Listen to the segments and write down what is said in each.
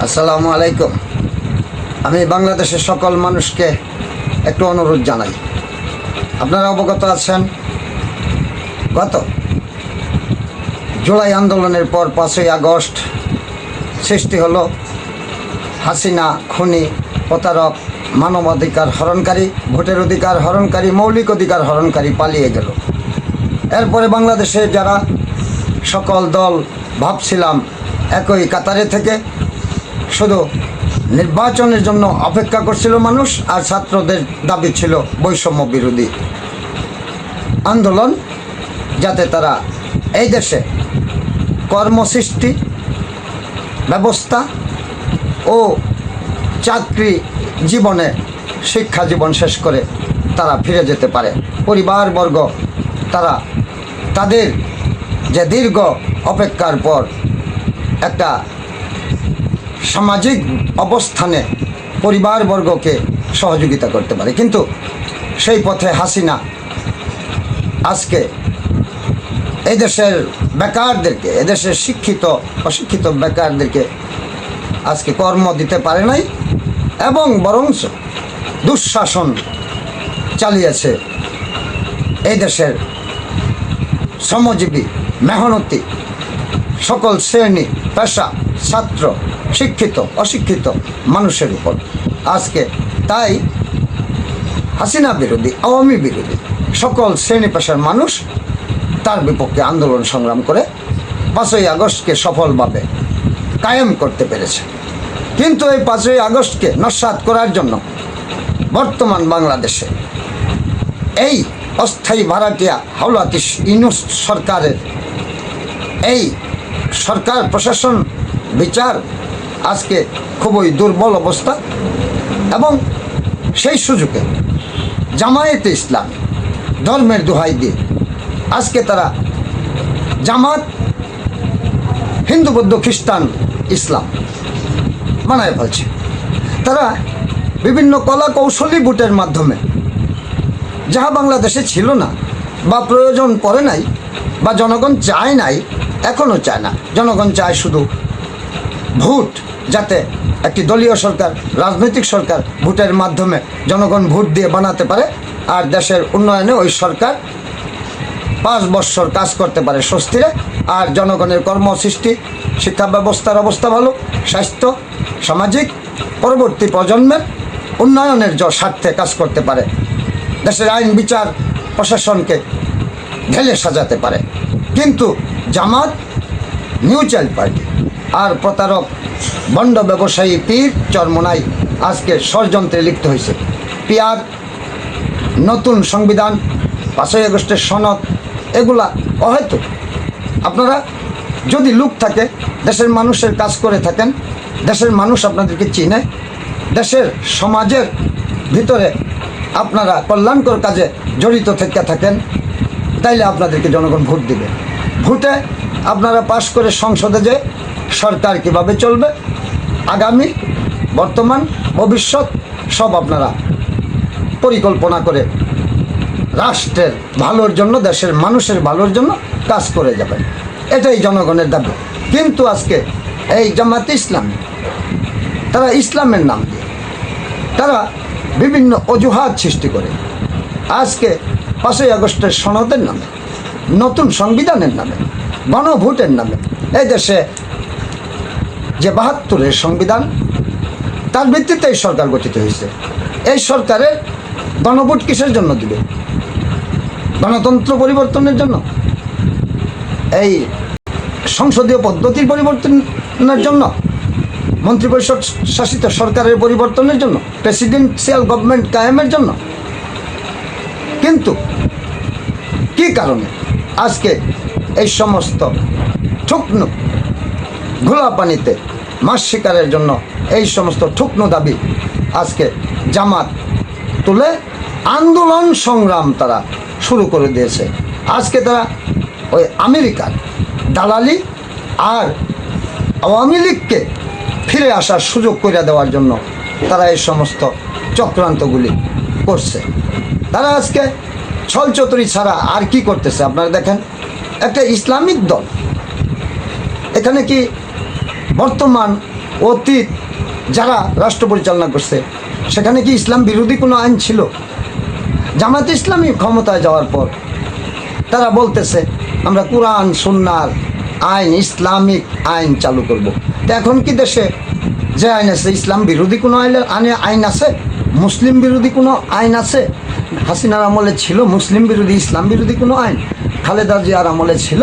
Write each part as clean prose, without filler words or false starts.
আসসালামু আলাইকুম। আমি বাংলাদেশের সকল মানুষকে একটু অনুরোধ জানাই। আপনারা অবগত আছেন, গত জুলাই আন্দোলনের পর 5ই আগস্ট সৃষ্টি হলো হাসিনা খুনি, প্রতারক, মানবাধিকার হরণকারী, ভোটের অধিকার হরণকারী, মৌলিক অধিকার হরণকারী পালিয়ে গেল। এরপরে বাংলাদেশে যারা সকল দল ভাবছিলাম একই কাতারে থেকে শুধু নির্বাচনের জন্য অপেক্ষা করছিল মানুষ, আর ছাত্রদের দাবি ছিল বৈষম্য বিরোধী আন্দোলন, যাতে তারা এই দেশে কর্মসৃষ্টি ব্যবস্থা ও চাকরি জীবনে শিক্ষা জীবন শেষ করে তারা ফিরে যেতে পারে। পরিবারবর্গ তারা তাদের যে দীর্ঘ অপেক্ষার পর একটা সামাজিক অবস্থানে পরিবারবর্গকে সহযোগিতা করতে পারে। কিন্তু সেই পথে হাসিনা আজকে এই দেশের বেকারদেরকে, এদেশের শিক্ষিত অশিক্ষিত বেকারদেরকে আজকে কর্ম দিতে পারে নাই, এবং বরঞ্চ দুঃশাসন চালিয়েছে এই দেশের শ্রমজীবী মেহনতি সকল শ্রেণী পেশা, ছাত্র, শিক্ষিত অশিক্ষিত মানুষের উপর। আজকে তাই হাসিনা বিরোধী, আওয়ামী বিরোধী সকল শ্রেণী পেশার মানুষ তার বিপক্ষে আন্দোলন সংগ্রাম করে 5ই আগস্টকে সফলভাবে কায়েম করতে পেরেছে। কিন্তু এই 5ই আগস্টকে নস্যাৎ করার জন্য বর্তমান বাংলাদেশে এই অস্থায়ী ভাড়াটিয়া হাওলাতি ইউনূস সরকারের এই সরকার প্রশাসন বিচার আজকে খুবই দুর্বল অবস্থা, এবং সেই সুযোগে জামায়াতে ইসলামী ধর্মের দোহাই দিয়ে আজকে তারা জামাত হিন্দু বৌদ্ধ খ্রিস্টান ইসলাম বানায় ফেলছে। তারা বিভিন্ন কলা কৌশলী ভোটের মাধ্যমে, যাহা বাংলাদেশে ছিল না বা প্রয়োজন পড়ে নাই বা জনগণ চায় নাই, এখনও চায় না। জনগণ চায় শুধু ভোট, যাতে একটি দলীয় সরকার, রাজনৈতিক সরকার ভোটের মাধ্যমে জনগণ ভোট দিয়ে বানাতে পারে, আর দেশের উন্নয়নে ওই সরকার 5 বৎসর কাজ করতে পারে স্বস্তিরে, আর জনগণের কর্মসৃষ্টি, শিক্ষা ব্যবস্থার অবস্থা ভালো, স্বাস্থ্য, সামাজিক পরবর্তী প্রজন্মের উন্নয়নের স্বার্থে কাজ করতে পারে, দেশের আইন বিচার প্রশাসনকে ঢেলে সাজাতে পারে। কিন্তু জামাত, নিউ চাইল্ড পার্টি আর প্রতারক বন্ড ব্যবসায়ী পীর চরমোনাই আজকে ষড়যন্ত্রে লিপ্ত হয়েছে। পিয়ার, নতুন সংবিধান, 5ই আগস্টের সনদ, এগুলা হয়তো আপনারা যদি লোক থাকে, দেশের মানুষের কাজ করে থাকেন, দেশের মানুষ আপনাদেরকে চিনে, দেশের সমাজের ভিতরে আপনারা কল্যাণকর কাজে জড়িত থেকে থাকেন, তাইলে আপনাদেরকে জনগণ ভোট দিবে। ভোটে আপনারা পাশ করে সংসদে যে সরকার কিভাবে চলবে, আগামী, বর্তমান, ভবিষ্যৎ সব আপনারা পরিকল্পনা করে রাষ্ট্রের ভালোর জন্য, দেশের মানুষের ভালোর জন্য কাজ করে যাবেন। এটাই জনগণের দাবি। কিন্তু আজকে এই জামাতে ইসলামী তারা ইসলামের নাম দিয়ে তারা বিভিন্ন অজুহাত সৃষ্টি করে আজকে 5ই আগস্টের সনদের নামে, নতুন সংবিধানের নামে, গণভোটের নামে এই দেশে যে 72-এর সংবিধান, তার ভিত্তিতে এই সরকার গঠিত হয়েছে। এই সরকারের গণভোট কিসের জন্য দিবে? গণতন্ত্র পরিবর্তনের জন্য, এই সংসদীয় পদ্ধতির পরিবর্তনের জন্য, মন্ত্রিপরিষদ শাসিত সরকারের পরিবর্তনের জন্য, প্রেসিডেন্সিয়াল গভর্নমেন্ট কায়েমের জন্য। কিন্তু কি কারণে আজকে এই সমস্ত ঠুকনো ঘোলা পানিতে মাছ শিকারের জন্য এই সমস্ত ঠুকনো দাবি আজকে জামাত তুলে আন্দোলন সংগ্রাম তারা শুরু করে দিয়েছে। আজকে তারা ওই আমেরিকার দালালি আর আওয়ামী লীগকে ফিরে আসার সুযোগ করে দেওয়ার জন্য তারা এই সমস্ত চক্রান্তগুলি করছে। তারা আজকে ছলচতুরি ছাড়া আর কি করতেছে আপনারা দেখেন। একটা ইসলামিক দল, এখানে কি বর্তমান অতীত যারা রাষ্ট্র পরিচালনা করছে সেখানে কি ইসলাম বিরোধী কোনো আইন ছিল? জামায়াত ইসলামী ক্ষমতায় যাওয়ার পর তারা বলতেছে আমরা কোরআন সুন্নাহর আইন, ইসলামিক আইন চালু করব। তো এখন কি দেশে যে আইন আছে ইসলাম বিরোধী কোনো আইন আছে? মুসলিম বিরোধী কোনো আইন আছে? হাসিনার আমলে ছিল মুসলিম বিরোধী, ইসলাম বিরোধী কোনো আইন? খালেদা জিয়ার আমলে ছিল,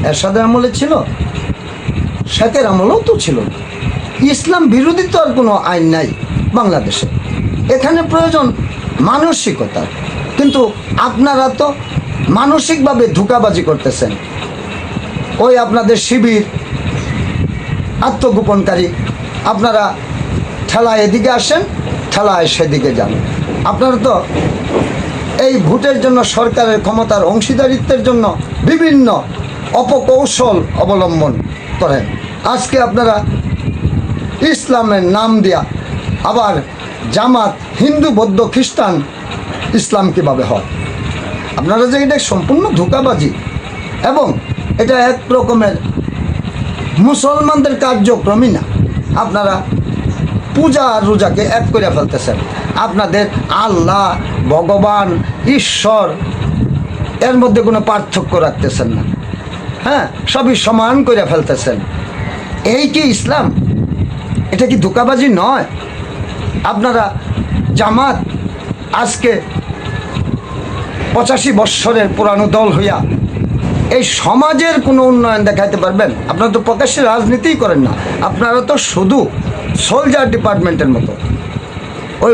এরশাদের আমলে ছিল, শেখের আমলেও তো ছিল। ইসলাম বিরোধী তো আর কোনো আইন নাই বাংলাদেশে। এখানে প্রয়োজন মানসিকতার। কিন্তু আপনারা তো মানসিকভাবে ধোঁকাবাজি করতেছেন। ওই আপনাদের শিবির আত্মগোপনকারী, আপনারা ঠেলায় এদিকে আসেন, ঠেলায় সেদিকে যান। আপনারা তো এই ভোটের জন্য, সরকারের ক্ষমতার অংশীদারিত্বের জন্য বিভিন্ন অপকৌশল অবলম্বন করেন। আজকে আপনারা ইসলামের নাম দিয়া আবার জামাত, হিন্দু, বৌদ্ধ, খ্রিস্টান, ইসলাম কীভাবে হয়? আপনারা যে এটা সম্পূর্ণ ধোঁকাবাজি এবং এটা এক রকমের মুসলমানদের কার্যক্রমই না। আপনারা পূজা আর রোজাকে এক করে ফেলতেছেন। আপনাদের আল্লাহ, ভগবান, ঈশ্বর এর মধ্যে কোনো পার্থক্য রাখতেছেন না। হ্যাঁ, সবই সমান করে ফেলতেছেন। এই কি ইসলাম? এটা কি ধোঁকাবাজি নয়? আপনারা জামাত আজকে 85 বৎসরের পুরানো দল হইয়া এই সমাজের কোনো উন্নয়ন দেখাইতে পারবেন? আপনারা তো প্রকাশ্যে রাজনীতিই করেন না। আপনারা তো শুধু সোলজার ডিপার্টমেন্টের মতো, ওই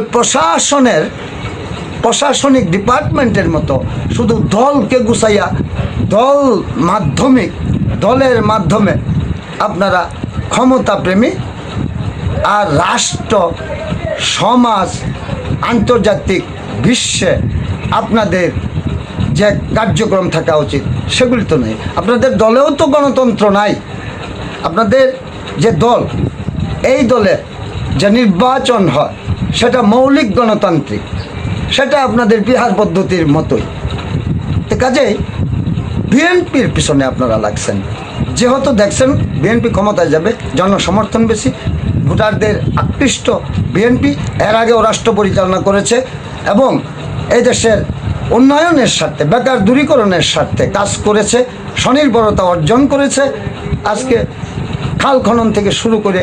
প্রশাসনিক ডিপার্টমেন্টের মতো শুধু দলকে গুছাইয়া দলের মাধ্যমে আপনারা ক্ষমতাপ্রেমী আর রাষ্ট্র, সমাজ, আন্তর্জাতিক বিশ্বে আপনাদের যে কার্যক্রম থাকা উচিত সেগুলি তো নেই। আপনাদের দলেও তো গণতন্ত্র নাই। আপনাদের যে দল, এই দলে যে নির্বাচন হয় সেটা মৌলিক গণতান্ত্রিক, সেটা আপনাদের বিহার পদ্ধতির মতোই। তো কাজেই বিএনপির পিছনে আপনারা লাগছেন। যেহেতু দেখছেন বিএনপি ক্ষমতায় যাবে, জনসমর্থন বেশি, ভোটারদের আকৃষ্ট বিএনপি এর আগেও রাষ্ট্র পরিচালনা করেছে এবং এই দেশের উন্নয়নের স্বার্থে, বেকার দূরীকরণের স্বার্থে কাজ করেছে, স্বনির্ভরতা অর্জন করেছে। আজকে খাল খনন থেকে শুরু করে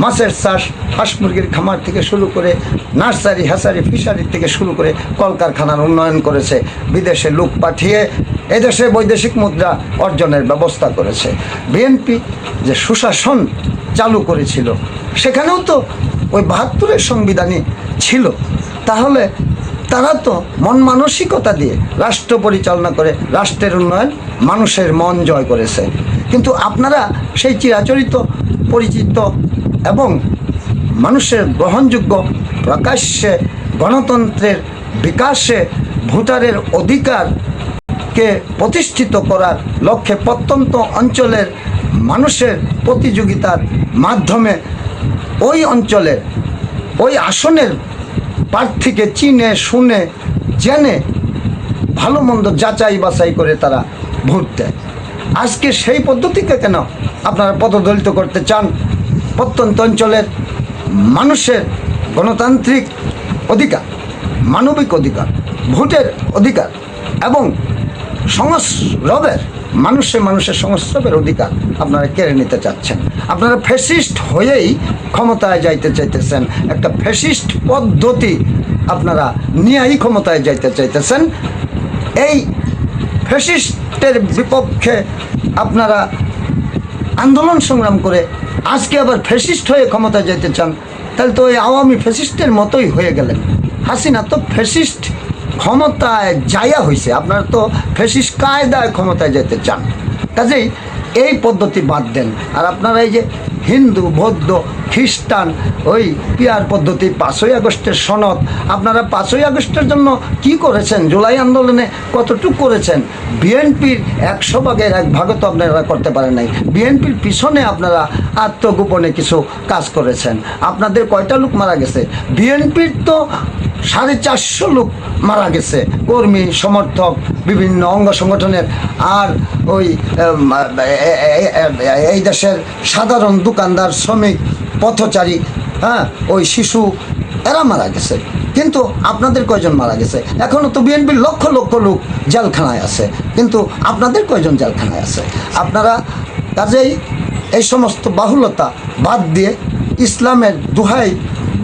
মাছের চাষ, হাঁস মুরগির খামার থেকে শুরু করে নার্সারি, হ্যাচারি, ফিশারি থেকে শুরু করে কলকারখানার উন্নয়ন করেছে, বিদেশে লোক পাঠিয়ে এদেশে বৈদেশিক মুদ্রা অর্জনের ব্যবস্থা করেছে। বিএনপি যে সুশাসন চালু করেছিল সেখানেও তো ওই 72-এর সংবিধানই ছিল। তাহলে তারা তো মন মানসিকতা দিয়ে রাষ্ট্র পরিচালনা করে রাষ্ট্রের উন্নয়ন, মানুষের মন জয় করেছে। কিন্তু আপনারা সেই চিরাচরিত, পরিচিত এবং মানুষের গ্রহণযোগ্য প্রকাশ্যে গণতন্ত্রের বিকাশে ভোটারের অধিকারকে প্রতিষ্ঠিত করার লক্ষ্যে প্রত্যন্ত অঞ্চলের মানুষের প্রতিযোগিতার মাধ্যমে ওই অঞ্চলের, ওই আসনের প্রার্থীকে চিনে শুনে জেনে ভালো মন্দ যাচাই বাছাই করে তারা ভোট দেয়। আজকে সেই পদ্ধতিকে কেন আপনারা পদদলিত করতে চান? প্রত্যন্ত অঞ্চলের মানুষের গণতান্ত্রিক অধিকার, মানবিক অধিকার, ভোটের অধিকার এবং মানুষের সংস্রবের অধিকার আপনারা কেড়ে নিতে চাচ্ছেন। আপনারা ফ্যাসিস্ট হয়েই ক্ষমতায় যাইতে চাইতেছেন। একটা ফ্যাসিস্ট পদ্ধতি আপনারা নিয়েই ক্ষমতায় যাইতে চাইতেছেন। এই ফ্যাসিস্টের বিপক্ষে আপনারা আন্দোলন সংগ্রাম করে আজকে আবার ফ্যাসিস্ট হয়ে ক্ষমতায় যেতে চান। তাহলে তো ওই আওয়ামী ফ্যাসিস্টের মতোই হয়ে গেলেন। হাসিনা তো ফ্যাসিস্ট ক্ষমতায় যাইয়া হয়েছে, আপনারা তো ফ্যাসিস্ট কায়দায় ক্ষমতায় যেতে চান। কাজেই এই পদ্ধতি বাদ দেন। আর আপনারা এই যে হিন্দু, বৌদ্ধ, খ্রিস্টান, ওই পিয়ার পদ্ধতি, 5ই আগস্টের সনদ, আপনারা 5ই আগস্টের জন্য কি করেছেন? জুলাই আন্দোলনে কতটুকু করেছেন? বিএনপির 100 ভাগের 1 ভাগও তো আপনারা করতে পারেন নাই। বিএনপির পিছনে আপনারা আত্মগোপনে কিছু কাজ করেছেন। আপনাদের কয়টা লোক মারা গেছে? বিএনপির তো 450 লোক মারা গেছে, কর্মী, সমর্থক, বিভিন্ন অঙ্গ সংগঠনের। আর ওই এই দেশের সাধারণ দোকানদার, শ্রমিক, পথচারী, হ্যাঁ, ওই শিশু, এরা মারা গেছে। কিন্তু আপনাদের কয়জন মারা গেছে? এখনও তো বিএনপির লক্ষ লক্ষ লোক জেলখানায় আছে, কিন্তু আপনাদের কয়জন জেলখানায় আছে? আপনারা কাজেই এই সমস্ত বাহুলতা বাদ দিয়ে, ইসলামের দোহাই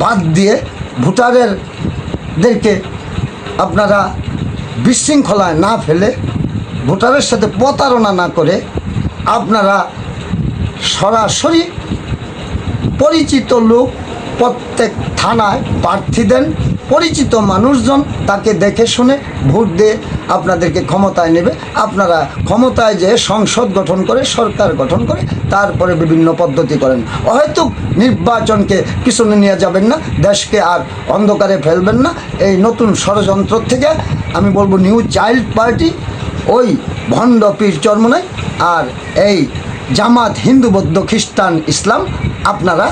বাদ দিয়ে, ভোটারদেরকে আপনারা বিশৃঙ্খলায় না ফেলে, ভোটারের সাথে প্রতারণা না করে, আপনারা সরাসরি পরিচিত লোক প্রত্যেক থানায় প্রার্থী দেন, পরিচিত মানুষজন তাকে দেখে শুনে ভোট দিয়ে আপনাদেরকে ক্ষমতায় নেবে। আপনারা ক্ষমতায় যে সংসদ গঠন করে, সরকার গঠন করে, তারপরে বিভিন্ন পদ্ধতি করেন। হয়তো নির্বাচনকে পিছনে নিয়ে যাবেন না, দেশকে আর অন্ধকারে ফেলবেন না। এই নতুন ষড়যন্ত্র থেকে আমি বলবো নিউ চাইল্ড পার্টি, ওই ভণ্ড পীর চরমনাই আর এই জামাত, হিন্দু, বৌদ্ধ, খ্রিস্টান, ইসলাম, আপনারা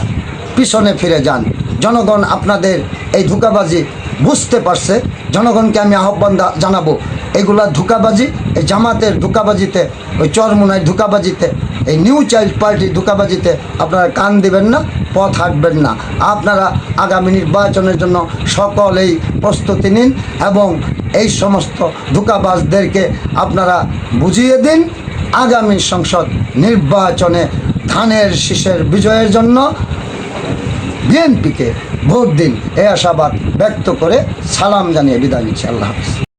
পিছনে ফিরে যান। জনগণ আপনাদের এই ধোঁকাবাজি বুঝতে পারছে। জনগণকে আমি আহ্বান জানাবো, এগুলা ধোঁকাবাজি, এই জামাতের ধোঁকাবাজিতে, ওই চরমনাই ধোঁকাবাজিতে, এই নিউ চাইল্ড পার্টির ধোঁকাবাজিতে আপনারা কান দিবেন না, পথ হাঁটবেন না। আপনারা আগামী নির্বাচনের জন্য সকলেই প্রস্তুতি নিন এবং এই সমস্ত ধোঁকাবাজদেরকে আপনারা বুঝিয়ে দিন। আগামী সংসদ নির্বাচনে ধানের শীষের বিজয়ের জন্য বিএনপিকে ভোট দিন, এই আশাবাদ ব্যক্ত করে সালাম জানিয়ে বিদায় নিচ্ছি। আল্লাহ হাফেজ।